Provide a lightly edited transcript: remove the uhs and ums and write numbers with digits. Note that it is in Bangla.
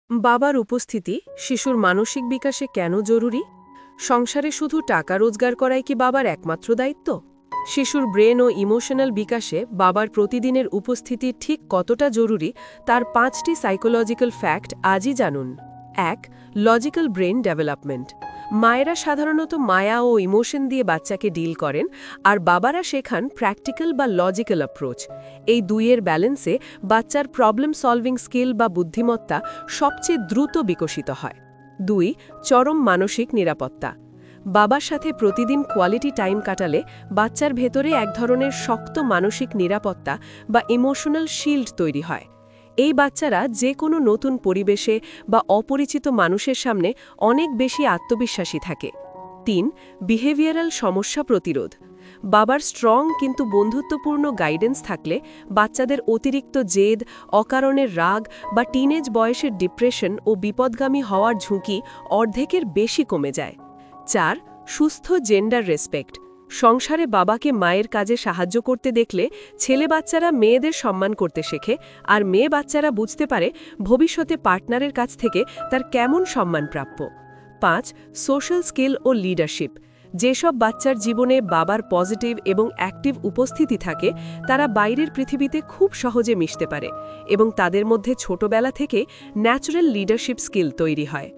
বাবার উপস্থিতি শিশুর মানসিক বিকাশে কেন জরুরি? সংসারে শুধু টাকা রোজগার করাই কি বাবার একমাত্র দায়িত্ব? শিশুর ব্রেন ও ইমোশনাল বিকাশে বাবার প্রতিদিনের উপস্থিতি ঠিক কতটা জরুরি তার 5টি সাইকোলজিক্যাল ফ্যাক্ট আজই জানুন। 1. Logical brain development. মায়েরা সাধারণত মায়া ও ইমোশন দিয়ে বাচ্চাকে ডিল করেন, আর বাবারা শেখান প্র্যাকটিক্যাল বা লজিক্যাল অ্যাপ্রোচ। এই দুইয়ের ব্যালেন্সে বাচ্চার প্রবলেম সলভিং স্কিল বা বুদ্ধিমত্তা সবচেয়ে দ্রুত বিকশিত হয়। 2. চরম মানসিক নিরাপত্তা। বাবার সাথে প্রতিদিন কোয়ালিটি টাইম কাটালে বাচ্চার ভেতরে এক ধরনের শক্ত মানসিক নিরাপত্তা বা ইমোশনাল শিল্ড তৈরি হয়। এই বাচ্চারা যে কোনো নতুন পরিবেশে বা অপরিচিত মানুষের সামনে অনেক বেশি আত্মবিশ্বাসী থাকে। 3. বিহেভিয়ারাল সমস্যা প্রতিরোধ। বাবার স্ট্রং কিন্তু বন্ধুত্বপূর্ণ গাইডেন্স থাকলে বাচ্চাদের অতিরিক্ত জেদ, অকারণের রাগ বা টিনেজ বয়সের ডিপ্রেশন ও বিপদগামী হওয়ার ঝুঁকি অর্ধেকের বেশি কমে যায়। 4. সুস্থ জেন্ডার রেসপেক্ট। সংসারে বাবাকে মায়ের কাজে সাহায্য করতে দেখলে ছেলে বাচ্চারা মেয়েদের সম্মান করতে শেখে, আর মেয়ে বাচ্চারা বুঝতে পারে ভবিষ্যতে পার্টনারের কাছ থেকে তার কেমন সম্মান প্রাপ্য। 5. সোশ্যাল স্কিল ও লিডারশিপ। যেসব বাচ্চার জীবনে বাবার পজিটিভ এবং অ্যাক্টিভ উপস্থিতি থাকে তারা বাইরের পৃথিবীতে খুব সহজে মিশতে পারে এবং তাদের মধ্যে ছোটবেলা থেকে ন্যাচারাল লিডারশিপ স্কিল তৈরি হয়।